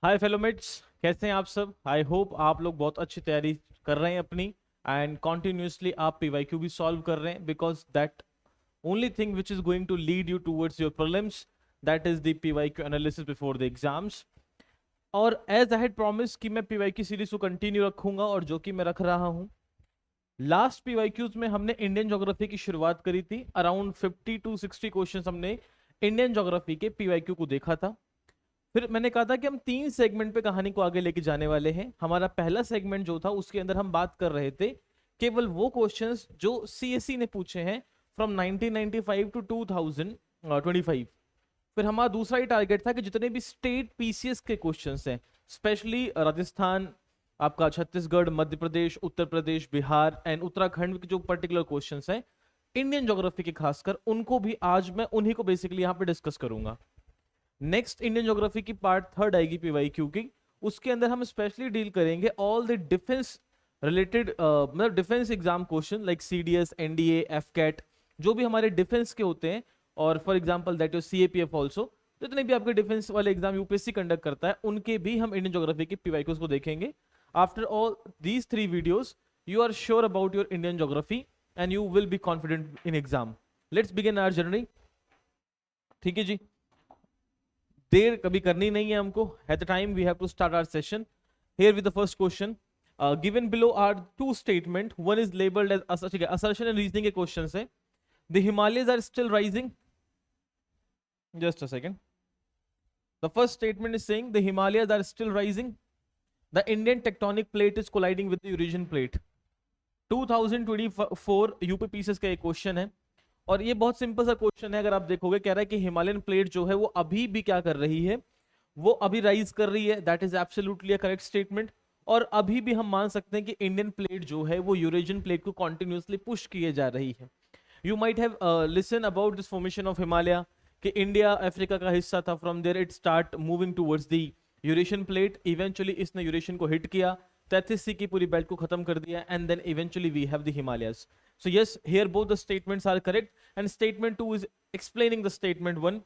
हाय fellow mates, कैसे हैं आप सब। आई होप आप लोग बहुत अच्छी तैयारी कर रहे हैं अपनी, एंड कॉन्टिन्यूसली आप पीवाईक्यू भी सॉल्व कर रहे हैं, because that only thing which is going to lead you towards your prelims, that is the PYQ analysis before the exams. और एज आई हैड प्रॉमिस कि मैं पीवाईक्यू सीरीज को continue रखूंगा, और जो कि मैं रख रहा हूं। लास्ट पीवाईक्यूज में हमने इंडियन ज्योग्राफी की शुरुआत करी थी। अराउंड 50 to 60 क्वेश्चन हमने इंडियन ज्योग्राफी के पीवाईक्यू को देखा था। फिर मैंने कहा था कि हम 3 सेगमेंट पे कहानी को आगे लेके जाने वाले हैं। हमारा पहला सेगमेंट जो था उसके अंदर हम बात कर रहे थे केवल वो क्वेश्चंस जो सीएससी ने पूछे हैं फ्रॉम 1995 टू 2025। फिर हमारा दूसरा ही टारगेट था कि जितने भी स्टेट पीसीएस के क्वेश्चंस हैं, स्पेशली राजस्थान, आपका छत्तीसगढ़, मध्य प्रदेश, उत्तर प्रदेश, बिहार एंड उत्तराखंड के जो पर्टिकुलर क्वेश्चंस हैं इंडियन ज्योग्राफी के, खासकर उनको भी आज मैं उन्हीं को बेसिकली यहाँ पे डिस्कस करूंगा। नेक्स्ट इंडियन ज्योग्राफी की पार्ट थर्ड आएगी पीवाईक्यू की। उसके अंदर हम स्पेशली डील करेंगे ऑल द डिफेंस रिलेटेड, मतलब defence exam question like CDS, NDA, AFCAT, जो भी हमारे डिफेंस के होते हैं, और for example that is CAPF also. जितने भी आपके डिफेंस वाले एग्जाम यूपीएससी कंडक्ट करता है उनके भी हम इंडियन ज्योग्राफी की पीवाईक्यूज को देखेंगे। After all these 3 videos you are sure about your Indian geography and you will be confident in exam. Let's begin our journey. ठीक है जी, देर कभी करनी नहीं है हमको। At the time we have to start our session here with the first question. Given below are 2 statement, one is labelled as, ठीक है, असर्शन एंड रीजनिंग के क्वेश्चंस है। The Himalayas are still rising, just a second. The first statement is saying the Himalayas are still rising, the Indian tectonic plate is colliding with the Eurasian plate. 2024 UPPCS का एक question है, और ये बहुत simple सा question है। अगर आप देखोगे, कह रहा है कि हिमालयन प्लेट जो है वो अभी भी क्या कर रही है, वो अभी राइज कर रही है। That is absolutely a correct statement. और अभी भी हम मान सकते हैं कि इंडियन प्लेट जो है वो यूरेशियन प्लेट को कॉन्टिन्यूसली पुश किए जा रही है। You might have listen about this formation of Himalaya, कि इंडिया अफ्रीका का हिस्सा था, from there it start moving towards the Eurasian plate. Eventually इसने यूरेशियन को हिट किया, 33C की पूरी बेल्ट को खत्म कर दिया, and then eventually we have the Himalayas. So yes, here both the statements are correct, and statement 2 is explaining the statement 1.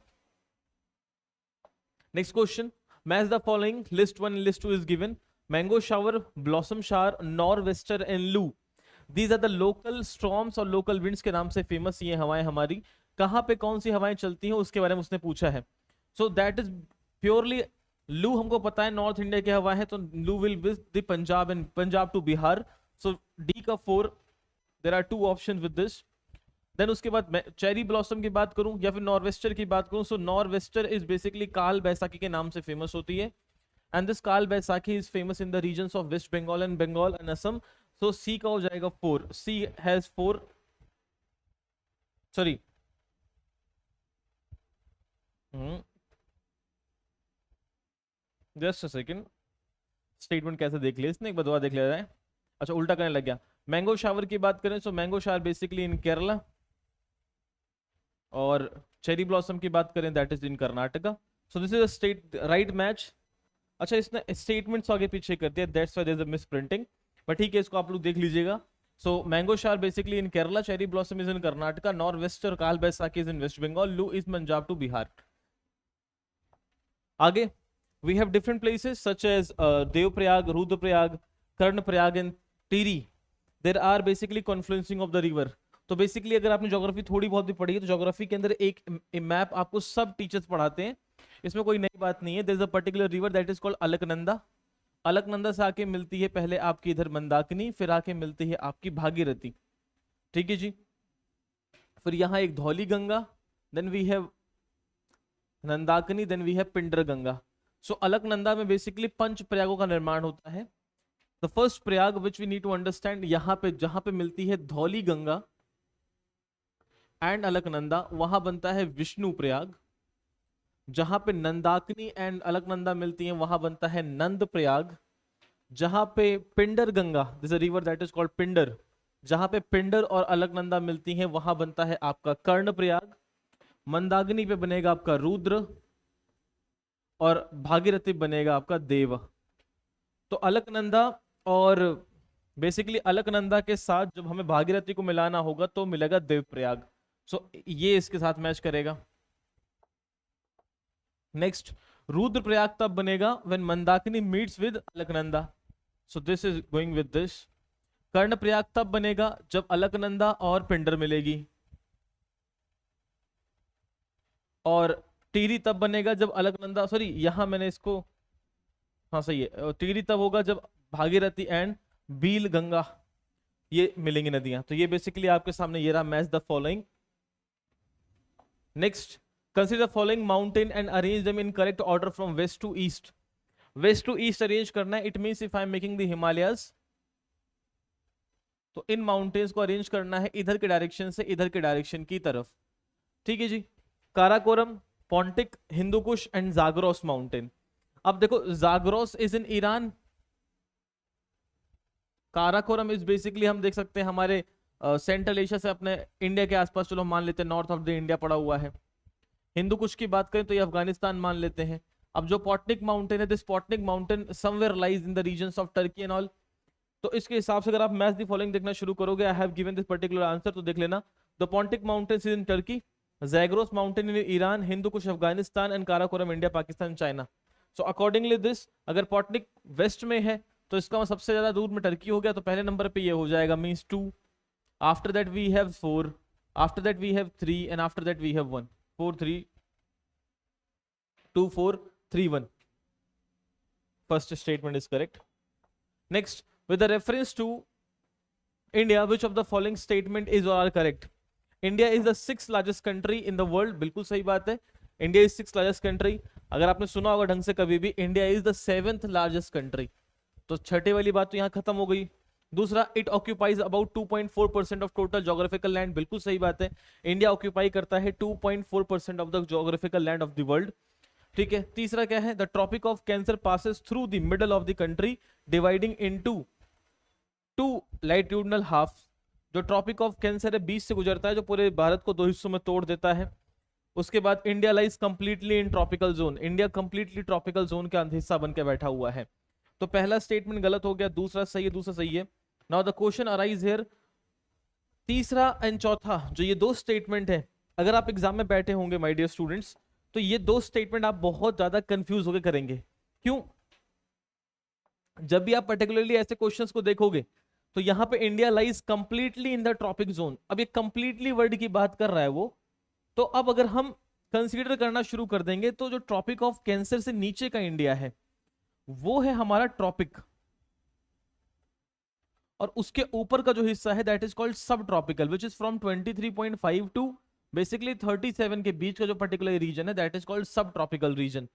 Next question, match the following. List 1 and list 2 is given. Mango shower, blossom shower, nor'wester and Lou. These are the local storms और local winds के नाम से famous ये हवाएं हमारी। कहाँ पे कौन सी हवाएं चलती हैं उसके बारे में उसने पूछा है। So that is purely लू हमको पता है नॉर्थ इंडिया की हवा है, तो लू विल विज the Punjab and Punjab to Bihar. So D का 4, there are 2 option with this. Then उसके बाद मैं चेरी ब्लॉसम की बात करूं या फिर नॉर्वेस्टर की बात करूं, सो नॉर्वेस्टर इज बेसिकली काल बैसाखी के नाम से फेमस होती है, and this Kal Baisakhi is famous in the regions of West Bengal and Assam. So C का हो जाएगा 4, C has 4, sorry just a second, statement कैसे देख लिया इसने, एक बार दोबारा देख लिया जाए। अच्छा, उल्टा करने लग गया। मैंगो शावर की बात करें, so mango shower basically in Kerala, और चेरी ब्लॉसम की बात करें that is in Karnataka. So this is a state right match. अच्छा, इसने स्टेटमेंट्स आगे पीछे कर दिया, that's why there is a miss printing, but ठीक है, इसको आप लोग देख लीजिएगा। So mango shower basically in Kerala, cherry blossom is in Karnataka, north wester Kal Baisakhi is in West Bengal, loo is Punjab to Bihar. आगे we have different places such as Devprayag, Rudraprayag, Karnaprayag and Tiri. There are basically confluencing of the river. तो basically अगर आपने geography थोड़ी बहुत भी पढ़ी है तो ज्योग्राफी के अंदर एक मैप आपको सब टीचर्स पढ़ाते हैं, इसमें कोई नई बात नहीं है। There is a particular river that is called Alaknanda. Alaknanda से आके मिलती है पहले आपकी इधर मंदाकिनी, फिर आके मिलती है आपकी भागीरथी। ठीक है जी, फिर यहाँ एक Dhauli Ganga, then we have Nandakini, then we have Pindar Ganga. So Alaknanda में बेसिकली 5 प्रयागों का निर्माण होता है। The first Prayag which we need to understand, यहाँ पे जहां पे मिलती है धौली गंगा एंड अलकनंदा, वहां बनता है विष्णु प्रयाग। जहां पे नंदाकिनी एंड अलकनंदा मिलती है वहां बनता है नंद प्रयाग। जहां पे Pindar Ganga, this a river that is called Pindar, जहां पे पिंडर और अलकनंदा मिलती हैं वहां बनता है आपका कर्ण प्रयाग। मंदाकिनी पे बनेगा आपका रुद्र, और भागीरथी बनेगा आपका देव। तो अलकनंदा और बेसिकली अलकनंदा के साथ जब हमें भागीरथी को मिलाना होगा तो मिलेगा देवप्रयाग। सो ये इसके साथ मैच करेगा। नेक्स्ट, रुद्रप्रयाग तब बनेगा when Mandakini meets with Alaknanda, so this is going with this. Karnaprayag तब बनेगा जब अलकनंदा और पिंडर मिलेगी, और टिहरी तब बनेगा जब अलकनंदा, सॉरी यहां मैंने इसको, हाँ सही है, टिहरी तब होगा जब भागीरथी एंड बील गंगा ये मिलेंगी नदियां। तो ये बेसिकली आपके सामने ये रहा, match the following. Next, consider the following mountain and arrange them in correct order from west to east. West to east arrange करना है, it means if I am making the Himalayas, तो इन माउंटेन्स को arrange करना है इधर के direction से इधर के डायरेक्शन की तरफ, ठीक है जी। Karakoram, Pontic, Hindu Kush and Zagros mountain. अब देखो Zagros is in Iran, Karakoram is basically हम देख सकते हैं हमारे सेंट्रल एशिया से अपने इंडिया के आसपास, चलो मान लेते हैं नॉर्थ ऑफ द इंडिया पड़ा हुआ है। हिंदुकुश की बात करें तो ये अफगानिस्तान मान लेते हैं। अब जो पोटनिक माउंटेन है, this Pontic mountain somewhere lies in the regions of Turkey and all. तो इसके हिसाब से अगर आप मैच द फॉलोइंग देखना शुरू करोगे, I have given this particular answer, तो देख लेना, the Pontic mountains is in Turkey, Zagros mountain in Iran, Hindu Kush Afghanistan and Karakoram India, Pakistan, China. So accordingly this, अगर पोटनिक वेस्ट में है तो इसका सबसे ज्यादा दूर में टर्की हो गया, तो पहले नंबर पे ये हो जाएगा, means 2। After that we have 4, after that we have 3 and after that we have 1। 4 3 2 4 3 1, first statement is correct. Next, with the reference to India, which of the following statement is or are correct? India is the 6th largest country in the world, बिल्कुल सही बात है, India is 6th largest country। अगर आपने सुना होगा ढंग से कभी भी, India is the 7th largest country, तो छठे वाली बात तो यहाँ खत्म हो गई। दूसरा, it occupies about 2.4% of total geographical land, बिल्कुल सही बात है, इंडिया ऑक्यूपाई करता है 2.4% of the geographical land of the world, ठीक है। तीसरा क्या है, the tropic of cancer passes through the middle of the country dividing into 2 latitudinal half. जो ट्रॉपिक ऑफ कैंसर है बीच से गुजरता है, जो पूरे भारत को 2 हिस्सों में तोड़ देता है। उसके बाद India lies completely in tropical zone, India completely tropical zone का हिस्सा बन के बैठा हुआ है। तो पहला स्टेटमेंट गलत हो गया, दूसरा सही है, दूसरा सही है। Now the question arise here, तीसरा एंड चौथा जो ये 2 स्टेटमेंट है, अगर आप एग्जाम में बैठे होंगे माय डियर स्टूडेंट्स, तो ये 2 स्टेटमेंट आप बहुत ज्यादा कंफ्यूज होकर करेंगे। क्यों? जब भी आप पर्टिकुलरली ऐसे क्वेश्चंस को देखोगे तो यहां पे India lies completely in the tropic zone, अब ये कंप्लीटली वर्ड की बात कर रहा है वो, तो अब अगर हम कंसीडर करना शुरू कर देंगे तो जो ट्रॉपिक ऑफ कैंसर से नीचे का इंडिया है वो है हमारा ट्रॉपिक, और उसके ऊपर का जो हिस्सा है that is called sub tropical, which is from 23.5 to basically 37 के बीच का जो पर्टिकुलर रीजन है that is called sub tropical region.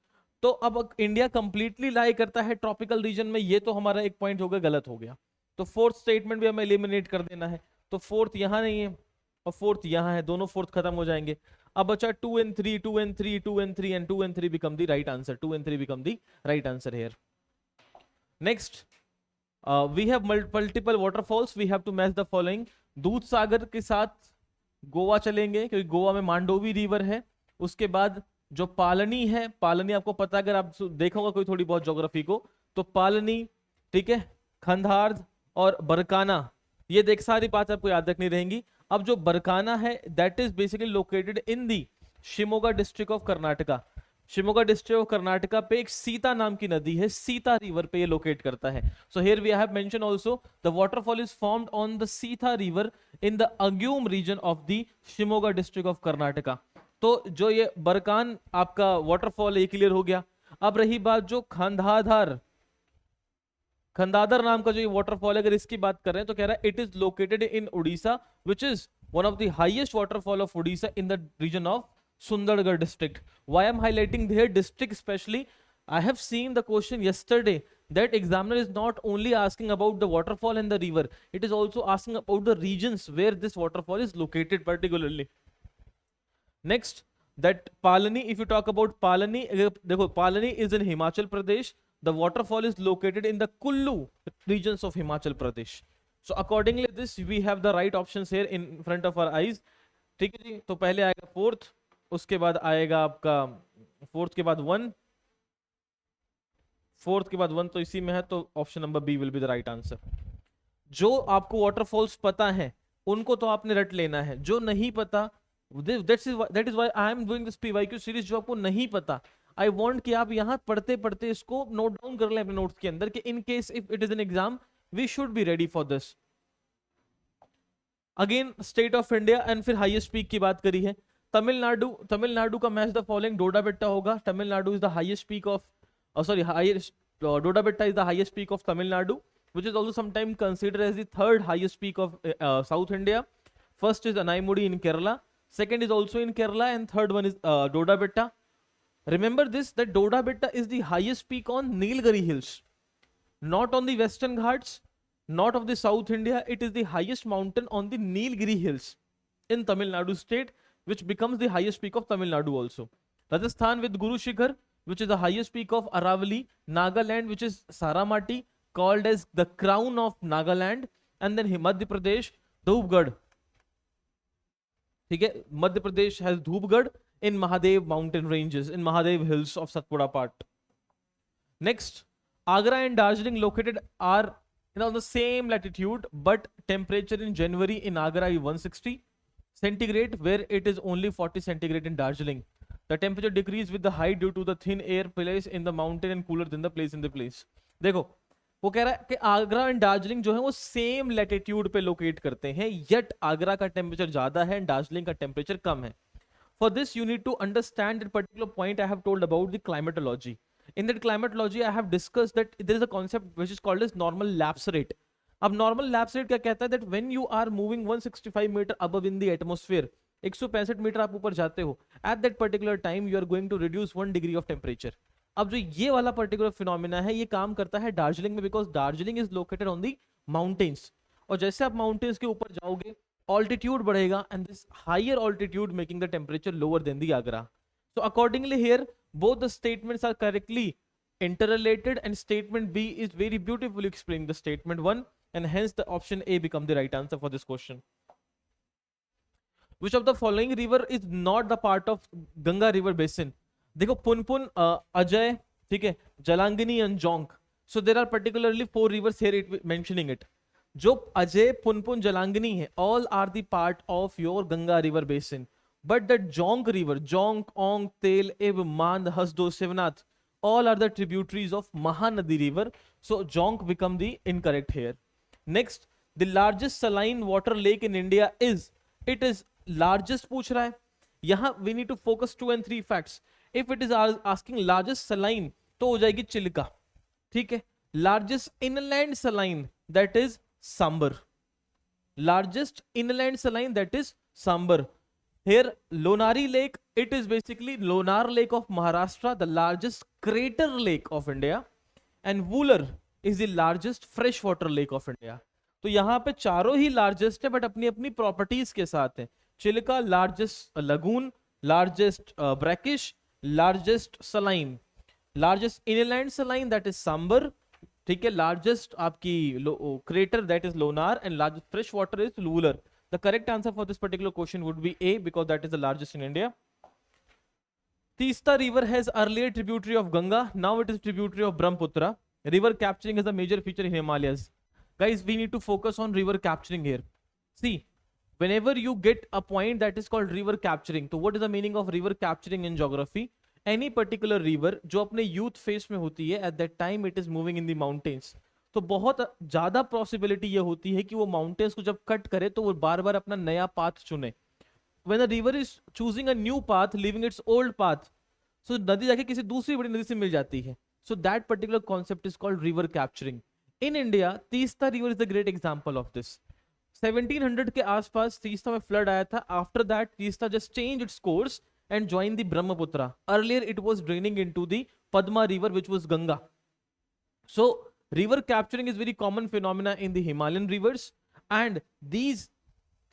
तो अब इंडिया कंप्लीटली लाई करता है ट्रॉपिकल रीजन में, ये तो हमारा एक पॉइंट हो गया, गलत हो गया। तो फोर्थ स्टेटमेंट भी हमें एलिमिनेट कर देना है, तो फोर्थ यहां नहीं है और फोर्थ यहां है, दोनों फोर्थ खत्म हो जाएंगे। अब बचा 2 and 3, 2 and 3, 2 and 3 and 2 and 3 become the right answer, 2 and 3 become the right answer here. Next, we have multiple waterfalls, we have to match the following। दूध सागर के साथ गोवा चलेंगे क्योंकि गोवा में मांडोवी रिवर है। उसके बाद जो पालनी है, पालनी आपको पता है अगर आप देखोगे कोई थोड़ी बहुत ज्योग्राफी को, तो पालनी, ठीक है, खंडार और बरकाना, ये देख सारी बात आपको याद रखनी रहेंगी। अब जो बरकाना है that is basically located in the Shimoga district of Karnataka. Shimoga district of Karnataka पे एक सीता नाम की नदी है, सीता रिवर पे ये लोकेट करता है। So here we have mention also the waterfall is formed on the Sita river in the Agumbe region of the Shimoga district of Karnataka. तो जो ये बरकान आपका वाटरफॉल है ये क्लियर हो गया। अब रही बात जो खंडाधार, खंडाधर नाम का जो ये वाटरफॉल है, अगर इसकी बात कर रहे हैं तो कह रहा है it is located in Orissa, which is one of the highest waterfall of Orissa in the region of Sundargarh district. Why I'm highlighting their district especially? I have seen the question yesterday that examiner is not only asking about the waterfall and the river, it is also asking about the regions where this waterfall is located particularly. Next, that Palani, if you talk about Palani, देखो Palani is in Himachal Pradesh. The waterfall is located in the Kullu regions of Himachal Pradesh. So accordingly this we have the right options here in front of our eyes. ठीक है जी, तो पहले आएगा fourth, उसके बाद आएगा आपका fourth के बाद 1, फोर्थ के बाद 1 तो इसी में है, तो option number B will be the right answer. जो आपको वाटरफॉल्स पता है उनको तो आपने रट लेना है, जो नहीं पता that is why I am doing this PYQ series, जो आपको नहीं पता आई वांट कि आप यहाँ पढ़ते पढ़ते इसको नोट डाउन कर लें अपने नोट्स के अंदर कि in case if it is an exam we should be ready for this. Again state of India and फिर हाईएस्ट पीक की बात करी है। तमिलनाडु का match the following Dodda Betta होगा। Tamil Nadu is the highest peak of sorry highest Dodda Betta is the highest peak of Tamil Nadu which is also sometimes considered as the third highest peak of South India. First is Anaimudi in Kerala, second is also in Kerala, and third one is Doda Betta. Remember this, that Doda Betta is the highest peak on Nilgiri Hills, not on the Western Ghats, not of the South India. It is the highest mountain on the Nilgiri Hills in Tamil Nadu state, which becomes the highest peak of Tamil Nadu also. Rajasthan with Guru Shikhar, which is the highest peak of Aravali. Nagaland, which is Saramati, called as the crown of Nagaland. And then Madhya Pradesh, Dhupgarh. ठीक है, Madhya Pradesh has Dhupgarh in Mahadev mountain ranges, in Mahadev hills of Satpura part. Next, Agra and Darjeeling located are on the same latitude, but temperature in January in Agra is 160 centigrade, where it is only 40 centigrade in Darjeeling. The temperature decrease with the height due to the thin air place in the mountain and cooler than the place in the place. देखो वो कह रहा है कि Agra and Darjeeling जो है वो same latitude पे लोकेट करते हैं, येट आगरा का टेम्परेचर ज्यादा है एंड दार्जिलिंग का टेम्परेचर कम है। For this you need to understand that particular point I have told about the climatology. In that climatology I have discussed that there is a concept which is called as normal lapse rate. अब normal lapse rate क्या कहता है, that when you are moving 165 metre above in the atmosphere, 165 metre आप ऊपर जाते हो, at that particular time you are going to reduce 1 degree of temperature. अब जो ये वाला पर्टिकुलर फिनोमिना है ये काम करता है दार्जिलिंग में, because Darjeeling is located on the mountains, और जैसे आप माउंटेन्स के ऊपर जाओगे ऑल्टीट्यूड बढ़ेगा and this higher altitude making the temperature lower than the Agra. So accordingly here both the statements are correctly interrelated and statement B is very beautifully explaining the statement 1, and hence the option A become the right answer for this question. Which of the following river is not the part of Ganga river basin? देखो पुनपुन, अजय, ठीक है, Jalangini and Jonk. So there are particularly 4 rivers here it mentioning it. जो अजय, पुनपुन, जलांगिनी है, all are the part of your Ganga river basin. But the Jonk river, Jonk, Ong, Tel, Ib, Mand, Hasdo, Shivnath, all are the tributaries of Mahanadi river. So Jonk become the incorrect here. Next, the largest saline water lake in India is, it is largest पूछ रहा है. यहाँ we need to focus 2 and 3 facts. If it is asking largest saline तो हो जाएगी चिल्का, ठीक है. Largest inland saline that is Sambar. Largest inland saline that is Sambar. Here Lonari lake, it is basically Lonar lake of Maharashtra, the largest crater lake of India, and Wular is the largest freshwater lake of India. तो यहाँ पे चारों ही largest है but अपनी अपनी properties के साथ है. Chilika largest lagoon, largest brackish, largest saline, largest inland saline that is Sambhar, ठीक है, लार्जेस्ट आपकी crater that is Lonar, and largest fresh water is Wular. The correct answer for this particular question would be A because that is the largest in India. Teesta river has earlier tributary of Ganga, now it is tributary of Brahmaputra. River capturing is a major feature in Himalayas. Guys, we need to focus on river capturing here. See, whenever you get a point that is called river capturing, so what is the meaning of river capturing in geography? Any particular river जो अपने youth phase में होती है, at that time it is moving in the mountains. तो बहुत ज्यादा possibility ये होती है कि वो माउंटेन्स को जब कट करे तो वो बार बार अपना नया पाथ चुने. When a river is choosing a new path, leaving its old path, so नदी जाके किसी दूसरी बड़ी नदी से मिल जाती है. So that particular concept is called river capturing. In India, Teesta river is a great example of this. 1700 के आसपास तीस्ता में फ्लड आया था. After that, Teesta just changed its course and joined the Brahmaputra. Earlier, it was draining into the Padma river, which was Ganga. So river capturing is very common phenomena in the Himalayan rivers, and these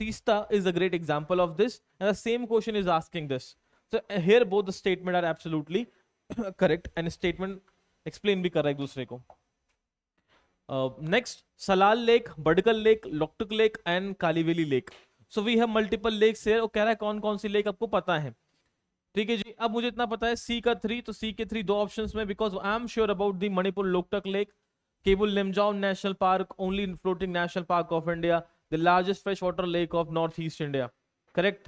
Teesta is a great example of this, and the same question is asking this. So here both the statement are absolutely correct, and statement explain भी कर रहा है एक दूसरे को. Next, Salal Lake, Badkal Lake, Loktuk Lake and Kaliveli Lake. So we have multiple lakes here. वो कह रहा है कौन कौन सी लेक आपको पता है. ठीक है जी. अब मुझे इतना पता है C का 3, तो C के 3 दो ऑप्शंस में, because I am sure about the Manipur Loktak lake, Keibul Lamjao national park, only floating national park of India, the largest freshwater lake of northeast India. Correct.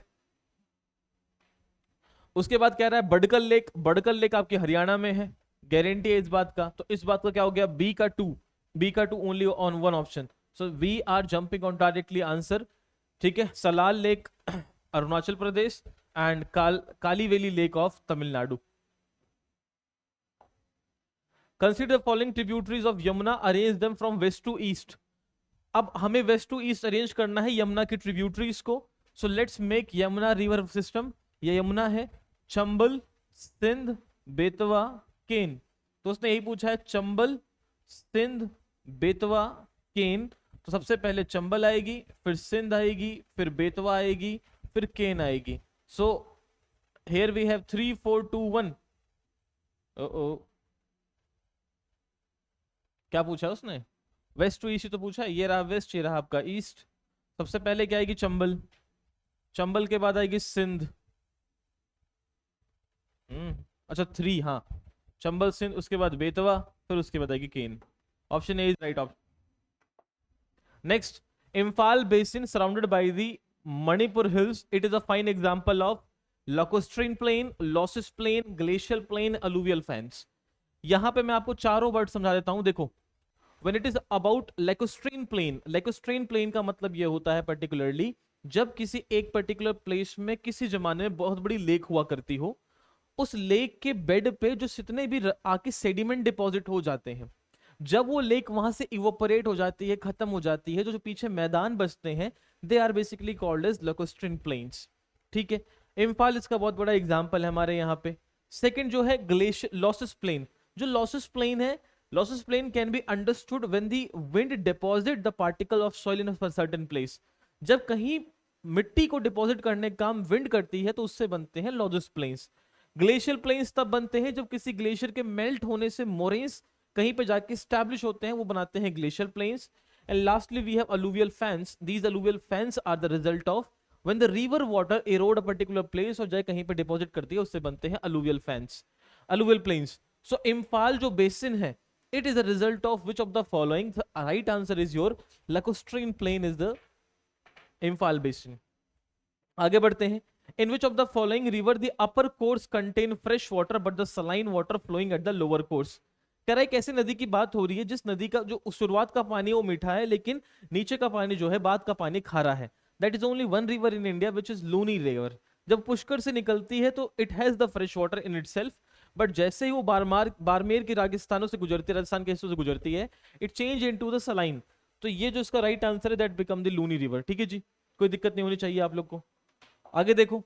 उसके बाद कह रहा है बडकल लेक, बडकल लेक आपके हरियाणा में है, गारंटी है इस बात का। तो इस बात का क्या हो गया, बी का टू, बी का two only on one option, so we are jumping on directly answer. ठीक है, Salal lake Arunachal Pradesh and Kali valley lake of Tamil Nadu. Consider following tributaries of Yamuna, arrange them from west to east. अब हमें वेस्ट टू ईस्ट अरेंज करना है यमुना की tributaries को। So let's make Yamuna river system. ये यमुना है, चंबल, सिंध, बेतवा, केन। तो उसने यही पूछा है, चंबल, सिंध, बेतवा, केन। तो सबसे पहले चंबल आएगी, फिर सिंध आएगी, फिर बेतवा आएगी, फिर केन आएगी। So here we have 3 4 2 1। ओ क्या पूछा उसने, वेस्ट टू ईस्ट तो पूछा, ये रहा वेस्ट, ये रहा आपका ईस्ट। सबसे पहले क्या आएगी, चंबल, चंबल के बाद आएगी सिंध। अच्छा 3, हाँ, चंबल सिंध, उसके बाद बेतवा, फिर उसके बाद आएगी Ken. Option A is right option. Next, Imphal basin surrounded by the Manipur hills, it is a fine example of lacustrine plain, loess plain, glacial plain, alluvial fans. यहां पे मैं आपको चारों वर्ड समझा देता हूं, देखो। When it is about lacustrine plain, lacustrine plain का मतलब यह होता है पर्टिकुलरली जब किसी एक पर्टिकुलर प्लेस में किसी जमाने में बहुत बड़ी लेक हुआ करती हो, उस लेक के बेड पे जो जितने भी आके सेडिमेंट डिपॉजिट हो जाते हैं, जब वो लेक वहां से इवोपरेट हो जाती है, खत्म हो जाती है, जो पीछे मैदान बचते हैं, they are basically called as lacustrine plains। ठीक है, इम्फाल इसका बहुत बड़ा एग्जाम्पल है हमारे यहाँ पे। सेकेंड जो है ग्लेशियर लॉसिस प्लेन, जो लॉसिस प्लेन है, losses plane can be understood when the wind deposit the particle of soil in a certain place। जब कहीं मिट्टी को डिपॉजिट करने का काम विंड करती है तो उससे बनते हैं लॉसिस प्लेन्स। ग्लेशियल प्लेन्स तब बनते हैं जब किसी ग्लेशियर के मेल्ट होने से मोरेन्स कहीं पे जाके स्टैब्लिश होते हैं, वो बनाते हैं glacial plains. And lastly we have alluvial fans. These alluvial fans are the result of when the river water erode a particular place और जाए कहीं पे डिपॉजिट करती है, उससे बनते हैं अलुवियल फैंस, अलुवियल प्लेन्स। सो इम्फाल जो बेसिन है, it is a result of which of the following? The right answer is your lacustrine plain is the Imphal basin। आगे बढ़ते हैं, in which of the following river the upper course contain fresh water but the saline water flowing at the lower course। कह रहा है कैसे नदी की बात हो रही है जिस नदी का जो शुरुआत का पानी है वो मीठा है लेकिन नीचे का पानी जो है बाद का पानी खारा है। That is only one river in India which is Luni river. जब पुष्कर से निकलती है तो it has the fresh water in itself, but जैसे ही वो बारमेर के राजस्थानों से गुजरती है, राजस्थान के हिस्सों से गुजरती है, it change into the saline. तो ये जो इसका राइट आंसर है that become the Luni river. ठीक है जी, कोई दिक्कत नहीं होनी चाहिए आप लोग को। आगे देखो,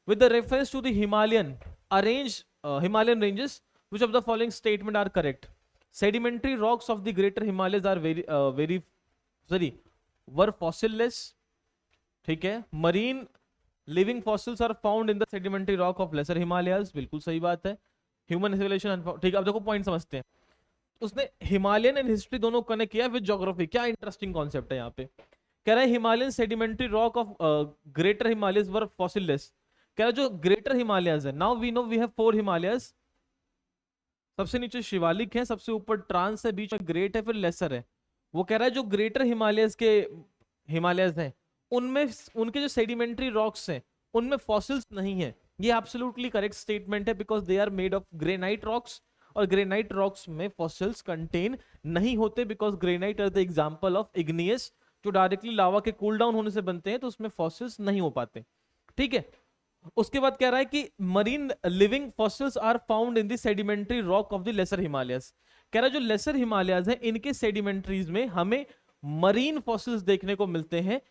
with the reference to the Himalayan arrange Himalayan ranges which of the following statement are correct? Sedimentary rocks of the greater Himalayas are were fossilless. ठीक है, marine living fossils are found in the sedimentary rock of lesser Himalayas, बिल्कुल सही बात है। Human civilisation, ठीक है। अब देखो पॉइंट समझते हैं, उसने हिमालयन एंड हिस्ट्री दोनों कनेक्ट किया विद ज्योग्राफी। क्या इंटरेस्टिंग कॉन्सेप्ट है यहाँ पे। कह रहा है Himalayan sedimentary rock of greater Himalayas were fossilless. कह रहा है जो ग्रेटर हिमालयस है, now we know we have 4 Himalayas. सबसे नीचे शिवालिक है, सबसे ऊपर ट्रांस है, बीच में ग्रेट है, फिर लेसर है। वो कह रहा है जो ग्रेटर हिमालयस के हिमालयस हैं उनमें उनके जो सेडिमेंट्री रॉक्स हैं उनमें फॉसिल्स नहीं है। ये एब्सोल्युटली करेक्ट स्टेटमेंट है because they are made of granite rocks, और ग्रेनाइट रॉक्स में फॉसिल्स कंटेन नहीं होते because granite are the example of igneous जो डायरेक्टली लावा के कूल डाउन होने से बनते हैं, तो उसमें फॉसिल्स नहीं हो पाते। ठीक है, उसके बाद कह रहा है कि marine living fossils are found in the sedimentary rock of the lesser Himalayas. कह रहा है जो लेसर हिमालयस है इनके सेडिमेंट्रीज में हमें मरीन फॉसिल्स देखने को मिलते हैं।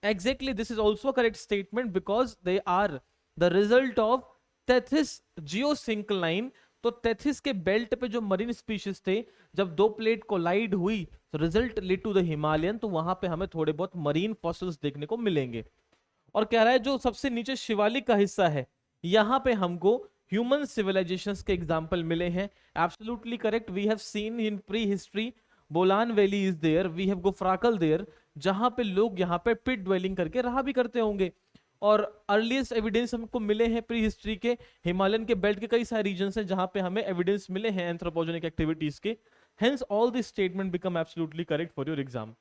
Exactly this is also correct statement because they are the result of Tethys geosyncline. तो टेथिस के बेल्ट पे जो मरीन स्पीशीज थे, जब दो प्लेट कोलाइड हुई तो result lead to the Himalayan, तो वहां पे हमें थोड़े बहुत मरीन फॉसिल्स देखने को मिलेंगे। और कह रहा है जो सबसे नीचे शिवालिक का हिस्सा है यहां पे हमको ह्यूमन सिविलाइजेशंस के एग्जांपल मिले हैं। Absolutely correct, we have seen in pre history Bolan valley is there, we have Gufkral there, जहां पे लोग यहाँ पे पिट ड्वेलिंग करके रहा भी करते होंगे। और अर्लीस्ट एविडेंस हमको मिले हैं प्री हिस्ट्री के हिमालयन के बेल्ट के कई सारे रीजन्स हैं जहां पे हमें एविडेंस मिले हैं एंथ्रोपोजेनिक एक्टिविटीज के। Hence all this statement become absolutely correct for your exam.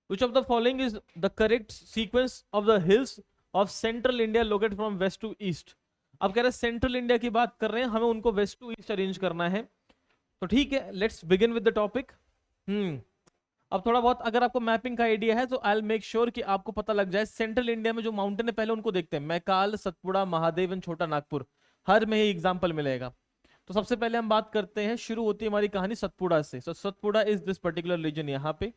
Which of the following is the correct sequence of the hills of central India located from west to east. अब कह रहे हैं central India की बात कर रहे हैं, हमें उनको वेस्ट टू ईस्ट अरेंज करना है। तो ठीक है, let's begin with the topic. अब थोड़ा बहुत अगर आपको मैपिंग का आइडिया है तो आई मेक श्योर कि आपको पता लग जाए। सेंट्रल इंडिया में जो माउंटेन है पहले उनको देखते हैं, मैकाल, सतपुड़ा, महादेव एंड छोटा नागपुर। हर में ही एग्जाम्पल मिलेगा। तो सबसे पहले हम बात करते हैं, शुरू होती है हमारी कहानी सतपुड़ा से। So Satpura is this particular region. यहाँ पे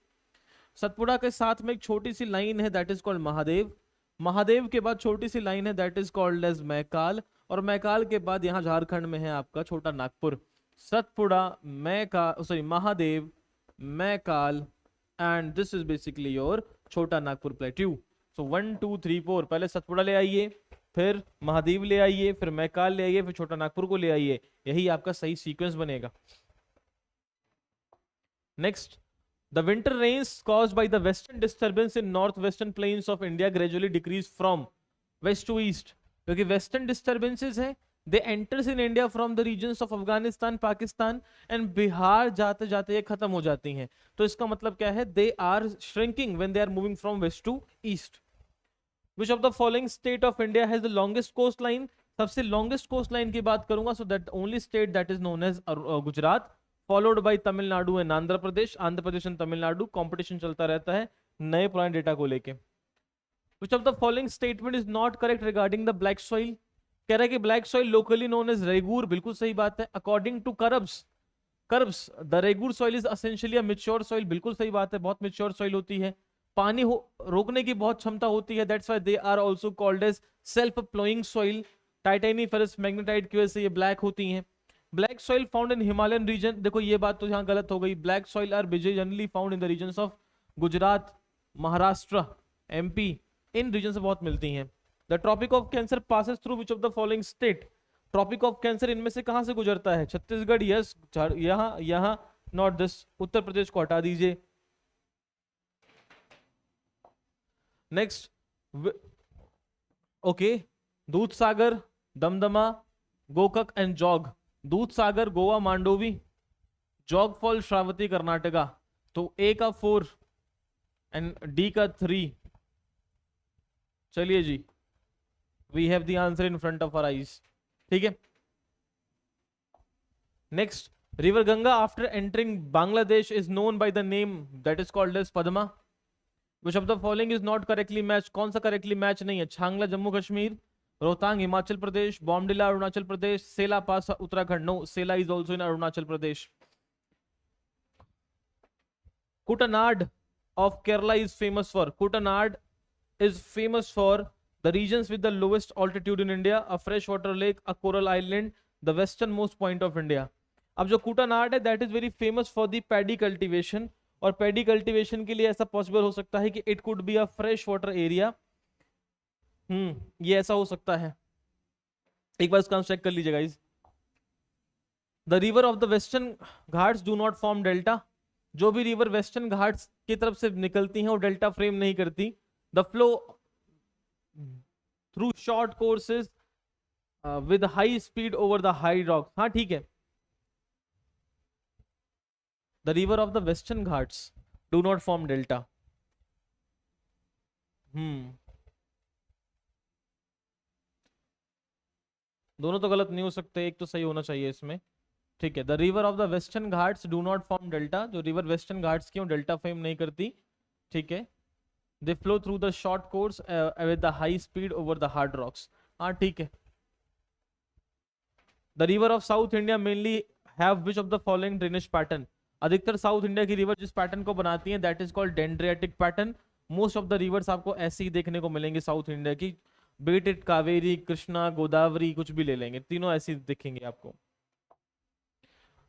सतपुड़ा के साथ में एक छोटी सी लाइन है that is called Mahadev. Mahadev के बाद छोटी सी लाइन है that is called as Maikal, और मैकाल के बाद यहाँ झारखंड में है आपका छोटा Nagpur. Satpura, Maikal, sorry Mahadev, Maikal and this is basically your छोटा नागपुर प्लेट्यू। सो 1 2 3 4, पहले सतपुड़ा ले आइए, फिर महादेव ले आइए, फिर मैकाल ले आइए, फिर छोटा नागपुर को ले आइए। यही आपका सही सीक्वेंस बनेगा। Next, the winter rains caused by the western disturbance in northwestern plains of India gradually decrease from west to east। क्योंकि western disturbances है, they enters in India from the regions of Afghanistan, Pakistan and Bihar जाते जाते ये खत्म हो जाती हैं। तो इसका मतलब क्या है, they are shrinking when they are moving from west to east। Which of the following state of India has the longest coastline? सबसे longest coastline की बात करूंगा, so that only state that is known as Gujarat, followed by Tamil Nadu and Andhra Pradesh. Andhra Pradesh and Tamil Nadu, competition चलता रहता है नए पुराने data को लेके। Which of the following statement is not correct regarding the black soil? कह रहा है कि black soil locally known as regur, बिल्कुल सही बात है। According to Krebs the regur soil is essentially a mature soil, बिल्कुल सही बात है, बहुत मैच्योर सॉइल होती है, पानी रोकने की बहुत क्षमता होती है, that's why they are also called as self ploughing soil. Titaniferous magnetite की वजह से ये ब्लैक होती हैं। Black soil found in Himalayan region, देखो ये बात तो यहाँ गलत हो गई। Black soil are generally found in the regions of Gujarat, Maharashtra, MP, इन रीजन से बहुत मिलती हैं। The tropic of cancer passes through which of the following state? Tropic of cancer इनमें से कहां से गुजरता है? छत्तीसगढ़, यस। यहाँ नॉट दिस, उत्तर प्रदेश को हटा दीजिए। Next, okay, Dudh Sagar, Damdama, Gokak and Jog. Dudh Sagar Goa Mandovi, Jog fall Sharavati Karnataka. तो ए का 4 एंड डी का 3। चलिए जी, we have the answer in front of our eyes. ठीक है। Next, river Ganga after entering Bangladesh is known by the name that is called as Padma. Which of the following is not correctly match? कौन सा correctly match नहीं है? Changla Jammu Kashmir, Rohtang Himachal Pradesh, Bomdila Arunachal Pradesh, Sela pass Uttarakhand. No, Sela is also in Arunachal Pradesh. Kuttanad of Kerala is famous for? Kutanad is famous for the regions with the lowest altitude in India, a freshwater lake, a coral island, the westernmost point of India. अब जो कुटानाड है that is very famous for the paddy cultivation, और paddy cultivation के लिए ऐसा possible हो सकता है कि it could be a fresh water area. ये ऐसा हो सकता है। एक बार इसका चेक कर लीजिए guys. The river of the western Ghats do not form delta. जो भी रिवर वेस्टर्न घाट्स की तरफ से निकलती हैं वो डेल्टा फ्रेम नहीं करती। The flow through short courses with high speed over the high rock. हाँ ठीक है। The river of the western Ghats do not form delta. दोनों तो गलत नहीं हो सकते, एक तो सही होना चाहिए इसमें। ठीक है, the river of the western Ghats do not form delta. जो रिवर वेस्टर्न घाट्स की डेल्टा फॉर्म नहीं करती। ठीक है, they flow through the short course with the high speed over the hard rocks. हाँ ठीक है। The river of south India mainly have which of the following drainage pattern. अधिकतर south India की river जिस पैटर्न को बनाती हैं that is called dendritic pattern. Most of the rivers आपको ऐसे ही देखने को मिलेंगे साउथ इंडिया की, बेट इट कावेरी, कृष्णा, गोदावरी, कुछ भी ले लेंगे, तीनों ऐसे दिखेंगे आपको।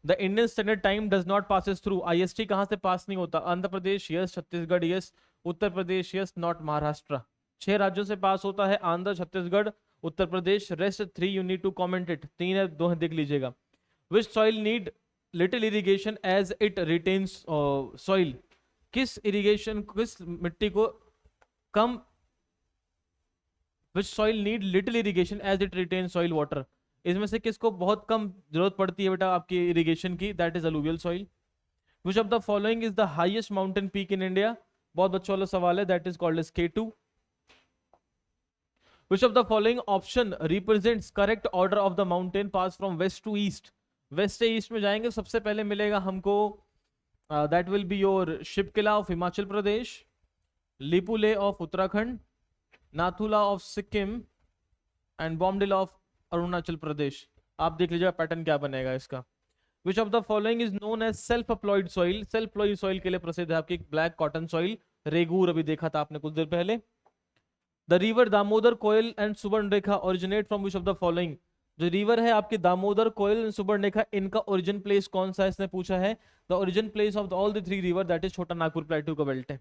The Indian standard time does not passes through. IST कहां से पास नहीं होता? Andhra Pradesh yes, Chhattisgarh yes, Uttar Pradesh yes, not Maharashtra. 6 राज्यों से पास होता है, Andhra, Chhattisgarh, Uttar Pradesh. Rest 3 you need to comment it, 3 है, 2 है, देख लीजिएगा। Which soil need little irrigation as it retains soil. किस इरिगेशन, किस मिट्टी को कम, which soil need little irrigation as it retain soil water. इसमें से किसको बहुत कम जरूरत पड़ती है बेटा आपकी इरिगेशन की? That is alluvial soil. Which of the following is the highest mountain peak in India? बहुत बच्चों वाला सवाल है, that is called as K2। Which of the following option represents correct order of the mountain pass from west to east? West से east में जाएंगे, सबसे पहले मिलेगा हमको that will be your Shipkila of Himachal Pradesh, Lipulekh of Uttarakhand, Nathula of Sikkim and बॉम्डिल of Arunachal Pradesh. आप देख लीजिए पैटर्न क्या बनेगा इसका। Which of the following is known as self applied soil? Self applied soil के लिए प्रसिद्ध है आपकी ब्लैक कॉटन सॉइल, रेगूर अभी देखा था आपने कुछ देर पहले। The river Damodar, Koel and Subarnarekha originate from which of the following? जो रिवर है आपकी दामोदर, कोयल एंड सुवर्णरेखा, इनका ओरिजिन प्लेस कौन सा है इसने पूछा है। The origin place of all the three river that is छोटा नागपुर प्लेटू का बेल्ट है।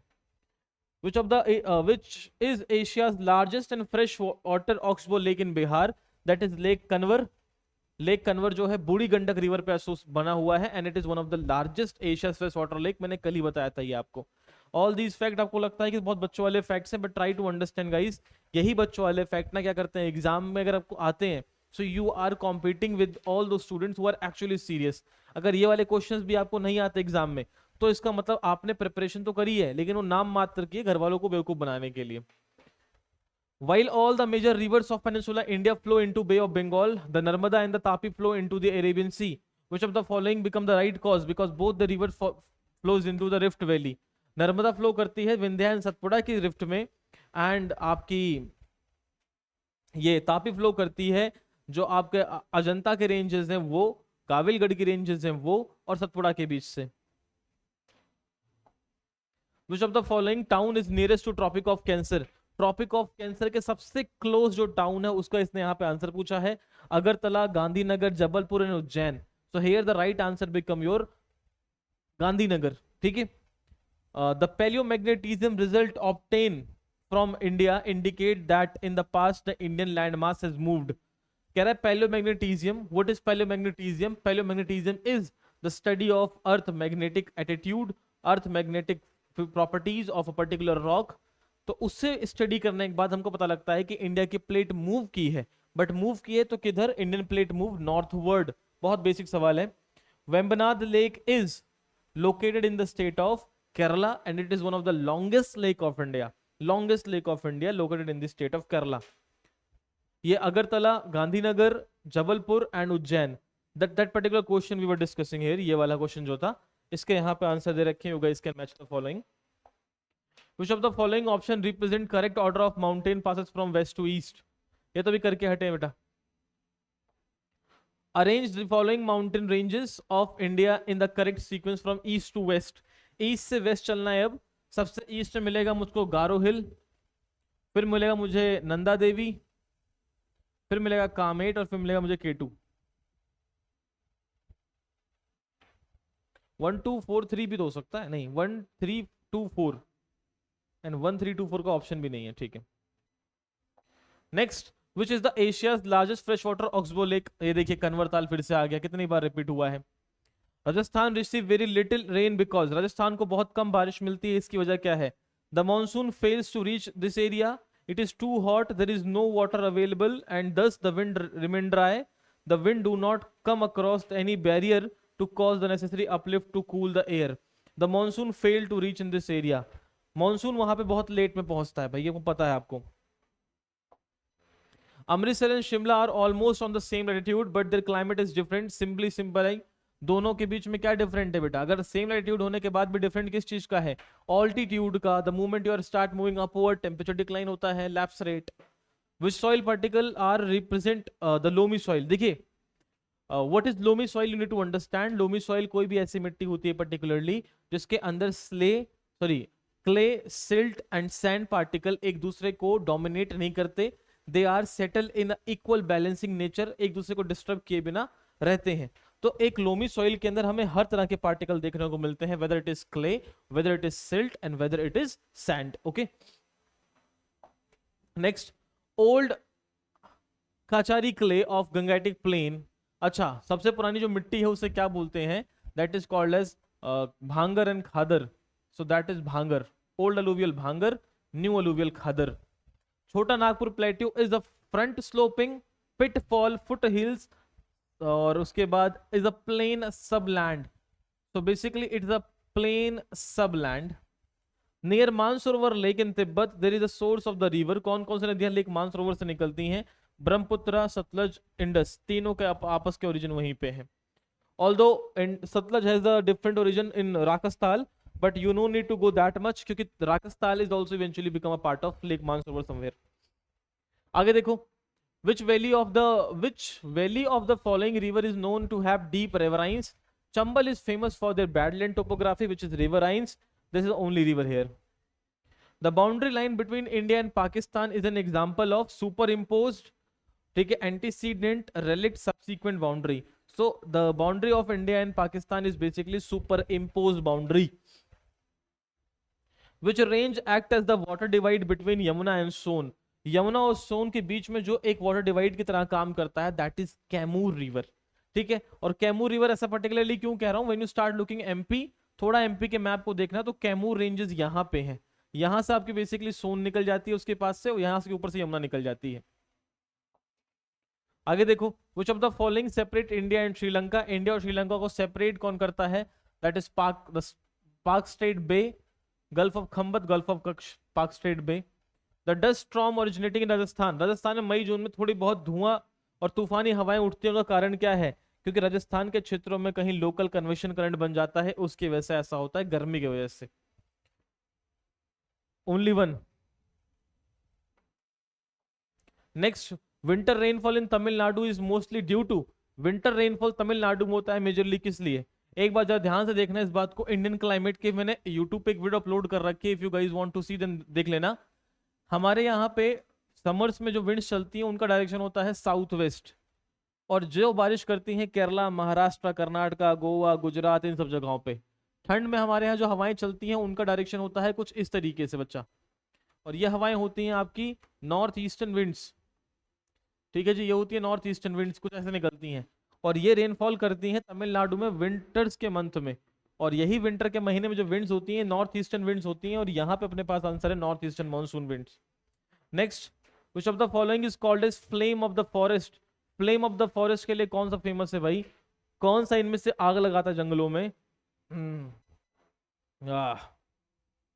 which of the which is Asia's largest and fresh water oxbow lake in Bihar? That is Lake Kanwar. Lake Kanwar जो है बूढ़ी गंडक रिवर पे बना हुआ है and it is one of the largest Asia's fresh water lake. मैंने कल ही बताया था ये आपको। ऑल दीज फैक्ट आपको लगता है कि बहुत बच्चों वाले फैक्ट्स हैं, but try to understand guys. यही बच्चों वाले फैक्ट ना क्या करते हैं एग्जाम में अगर आपको आते हैं, so you are competing with all दो students who are actually serious. अगर ये वाले क्वेश्चंस भी आपको नहीं आते एग्जाम में, तो इसका मतलब आपने प्रिपरेशन तो करी है, लेकिन वो नाम मात्र की घर वालों को बेवकूफ बनाने के लिए। While all the major rivers of Peninsula India flow into Bay of Bengal, the Narmada and the Tapi flow into the Arabian Sea. Which of the following become the right cause? Because both the rivers flows into the Rift Valley. Narmada flow करती है Vindhya and Satpura की rift में, and आपकी ये Tapi flow करती है जो आपके अजंता के रेंजेस हैं वो, काबिलगढ़ की रेंजेस हैं वो, और सतपुड़ा के बीच से। Which of the following town is nearest to Tropic of Cancer? Tropic of cancer के सबसे क्लोज जो टाउन है उसका इसने यहाँ पे आंसर पूछा है, Agartala, Gandhinagar, Jabalpur and Ujjain. So here the right answer become your Gandhinagar. ठीक है। The palaeomagnetism result obtain from India indicate that in the past the Indian land mass has moved. कह रहा है palaeomagnetism, what is palaeomagnetism? Palaeomagnetism is the study of earth magnetic attitude, earth magnetic properties of a particular rock. तो उससे study करने के बाद हमको पता लगता है कि इंडिया की प्लेट मूव की है, बट मूव की है तो किधर? Indian plate move northward. बहुत बेसिक सवाल है। Vembanad lake is located in the state of Kerala and it is one of the longest lake of India. Longest lake of India located in the state of Kerala. ये Agartala, Gandhinagar, Jabalpur and Ujjain, that particular question we were discussing here, ये वाला question जो था इसके यहाँ पे answer दे रखे होगा। इसके match the following. Which of the following option represent correct order of mountain passes from west to east? ये तो भी करके हटे बेटा। Arrange the following mountain ranges of India in the correct sequence from east to west. East से west चलना है अब। सबसे ईस्ट में मिलेगा मुझको गारो हिल, फिर मिलेगा मुझे नंदा देवी, फिर मिलेगा कामेट, और फिर मिलेगा मुझे केटू। 1 2 4 3 भी तो हो सकता है, नहीं 1 3 2 4 एंड 1 3 2 4 का ऑप्शन भी नहीं है। ठीक है। Next, which is the Asia's largest fresh water oxbow lake? ये देखिए कन्वर ताल फिर से आ गया, कितनी बार रिपीट हुआ है। Rajasthan receive very little rain because, Rajasthan को बहुत कम बारिश मिलती है, इसकी वजह क्या है? The monsoon fails to reach this area, it is too hot, there is no water available and thus the wind remain dry, the wind do not come across any barrier to cause the necessary uplift to cool the air. The monsoon fail to reach in this area. Monsoon वहां पे बहुत late में पहुंचता है भाई, ये पता है आपको। Amritsar and Shimla are almost on the same latitude but their climate is different. Simply simple, दोनों के बीच में क्या डिफरेंट है बेटा? अगर सेम लैटिट्यूड होने के बाद भी डिफरेंट किस चीज का है? ऑल्टीट्यूड का। The moment you are start moving upward temperature decline होता है, lapse rate. Which soil particle are represent the loamy soil? देखिए what is loamy soil, you need to understand. Loamy soil कोई भी ऐसी मिट्टी होती है पर्टिकुलरली जिसके अंदर clay, silt and sand particle एक दूसरे को डोमिनेट नहीं करते, they are settle in equal balancing nature, एक दूसरे को डिस्टर्ब किए बिना रहते हैं। तो एक लोमी सॉइल के अंदर हमें हर तरह के पार्टिकल देखने को मिलते हैं, whether it is clay, whether it is silt and whether it is sand. Okay. Next, old Kachari clay of Gangetic plain. अच्छा, सबसे पुरानी जो मिट्टी है उसे क्या बोलते हैं? That is called as Bhangar and Khadar. So that is Bhangar, old alluvial Bhangar, new alluvial Khadar. Chota Nagpur plateau is the front sloping pitfall foot hills, और उसके बाद is a plain subland. So basically it is a plain subland. Near Mansarovar lake in Tibet there is a source of the river. कौन कौन सी नदियां lake Mansarovar से निकलती हैं? Brahmaputra, Sutlej, Indus, तीनों के आपस के ओरिजिन वहीं पे है। Although Sutlej has the different origin in Rakshastal, but you no need to go that much क्योंकि राकस्थाल is also eventually become a part of Lake Mansarovar somewhere। आगे देखो, which valley of the following river is known to have deep riverines? Chambal is famous for their badland topography, which is riverines. This is the only river here। The boundary line between India and Pakistan is an example of superimposed, ठीक है, antecedent relict subsequent boundary। So the boundary of India and Pakistan is basically superimposed boundary, which range act as the water divide between Yamuna and Son। Yamuna और सोन के बीच में जो एक water divide की तरह काम करता है, दैट इज कैमूर रिवर। ठीक है, और कैमूर रिवर ऐसा पर्टिकुलरली क्यों कह रहा हूं, when you start looking MP, थोड़ा एमपी के मैप को देखना, तो कैमूर रेंजेस यहाँ पे हैं। यहां से आपकी बेसिकली सोन निकल जाती है उसके पास से, और यहां से ऊपर से यमुना निकल जाती है। आगे देखो, which of the following separate India and Sri Lanka? India और श्रीलंका को सेपरेट कौन करता है? That is Palk strait bay, gulf of Khambhat, gulf of Kutch, Palk strait bay. The dust storm originating in Rajasthan. Rajasthan में मई जून में थोड़ी बहुत धुआं और तूफानी हवाएं उठती हैं, उनका कारण क्या है? क्योंकि राजस्थान के क्षेत्रों में कहीं लोकल कन्वेक्शन करंट बन जाता है, उसकी वजह से ऐसा होता है, गर्मी की वजह से। Only one. Next, winter rainfall in Tamil Nadu is mostly due to. Winter rainfall Tamil Nadu में होता है मेजरली किस लिए? एक बार जरा ध्यान से देखना इस बात को। इंडियन क्लाइमेट के मैंने यूट्यूब पे एक वीडियो अपलोड कर रखी है, if you guys want to see then देख लेना। हमारे यहाँ पे समर्स में जो विंड्स चलती हैं उनका डायरेक्शन होता है साउथ वेस्ट, और जो बारिश करती हैं केरला, महाराष्ट्र, कर्नाटका, गोवा, गुजरात, इन सब जगहों पे। ठंड में हमारे यहाँ जो हवाएं चलती हैं उनका डायरेक्शन होता है कुछ इस तरीके से बच्चा, और ये हवाएं होती हैं आपकी नॉर्थ ईस्टर्न विंड्स। ठीक है जी, ये होती है नॉर्थ ईस्टर्न विंड्स, कुछ ऐसे निकलती हैं, और ये रेनफॉल करती हैं तमिलनाडु में विंटर्स के मंथ में। और यही विंटर के महीने में जो विंड्स होती हैं नॉर्थ ईस्टर्न विंड्स होती हैं, और यहाँ पे अपने पास आंसर है north eastern monsoon winds. Next, which of the following is called as flame of the forest? Flame of the forest के लिए कौन सा फेमस है भाई? कौन सा इनमें से आग लगाता है जंगलों में?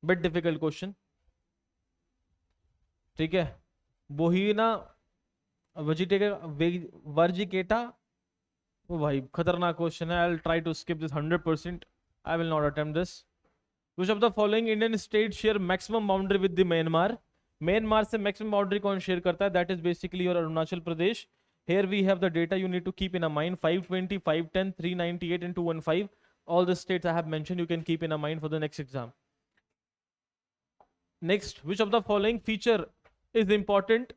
Bit difficult question. ठीक है, बोहिना वर्जिकेटा, ओ भाई खतरनाक क्वेश्चन है। I will try to skip this 100%। I will not attempt this. Which of the following Indian state share maximum boundary with the Myanmar? Myanmar से मैक्सिमम बाउंड्री कौन share करता है? That is basically your Arunachal Pradesh. Here we have the data you need to keep in a mind: 520, 510, 398 and 215. All the states I have mentioned you can keep in a mind for the next exam. Next, which of the following feature is important,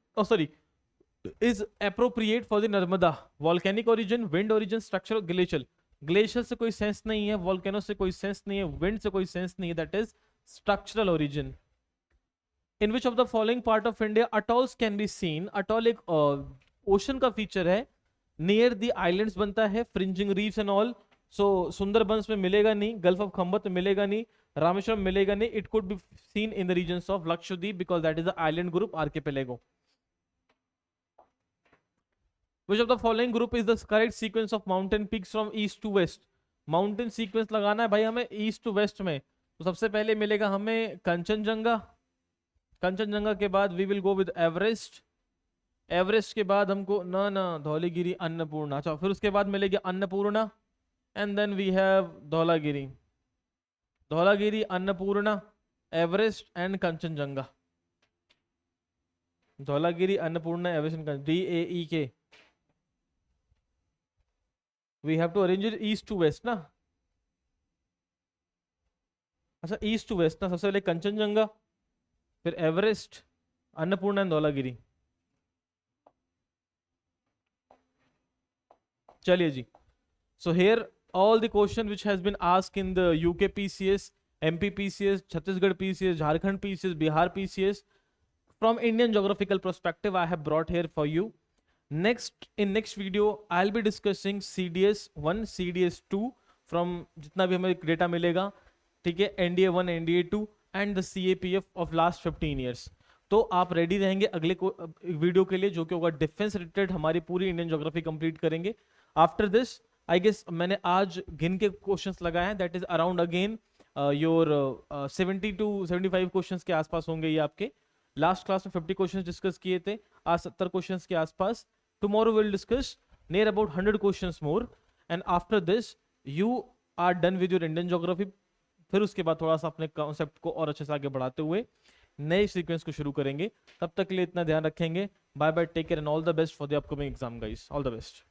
is appropriate for the Narmada? Volcanic origin, wind origin, structural, glacial. Glacial से कोई sense नहीं है, volcano से कोई sense नहीं है, wind से कोई सेंस नहीं है, that is structural origin. In which of the following part of India atolls can be seen? Atoll एक ओशन का फीचर है, नियर द आइलैंड्स बनता है, फ्रिंजिंग रीफ्स एंड ऑल। सो सुंदरबंस में मिलेगा नहीं, गल्फ ऑफ खंबत में मिलेगा नहीं, रामेश्वरम मिलेगा नहीं। It could be seen in the regions of Lakshadweep because that is the island group archipelago. Which of the following group is the correct sequence of mountain peaks from east to west? Mountain sequence लगाना है भाई हमें east to waste में, तो सबसे पहले मिलेगा हमें कंचनजंगा। कंचनजंगा के बाद we will go with Everest. Everest के बाद हमको ना धौलागिरी, अन्नपूर्णा। अच्छा, फिर उसके बाद मिलेगी Annapurna, and then we have Dhaulagiri. Dhaulagiri, Annapurna, Everest and Kanchenjunga. Dhaulagiri, Annapurna, Everest and DAEK। We have to arrange it east to west ना। अच्छा, ईस्ट टू वेस्ट ना। सबसे पहले कंचनजंगा, फिर एवरेस्ट, अन्नपूर्णा एंड धौलागिरी। चलिए जी, so here all the question which has been asked in the UK PCS, MP PCS, Chhattisgarh PCS, Jharkhand PCS, Bihar PCS, from Indian geographical perspective I have brought here for you. In next video I'll be discussing CDS 1, CDS 2 from जितना भी हमें data मिलेगा, ठीक है, NDA 1, NDA 2 and the CAPF of last 15 years। तो आप ready रहेंगे अगले वीडियो के लिए जो कि होगा डिफेंस रिलेटेड, हमारी पूरी इंडियन ज्योग्राफी कंप्लीट करेंगे। आफ्टर दिस आई गेस मैंने आज गिन के क्वेश्चंस लगाए हैं, that is around again your 70 to 75 questions के आसपास होंगे ये आपके। लास्ट क्लास में 50 क्वेश्चंस डिस्कस किए थे, आज 70 क्वेश्चंस के आसपास। Tomorrow will discuss near about 100 questions more, and after this you are done with your Indian geography. फिर उसके बाद थोड़ा सा अपने कॉन्सेप्ट को और अच्छे से आगे बढ़ाते हुए नए सीक्वेंस को शुरू करेंगे। तब तक के लिए इतना ध्यान रखेंगे। Bye bye, take care and all the best for the upcoming exam guys, all the best.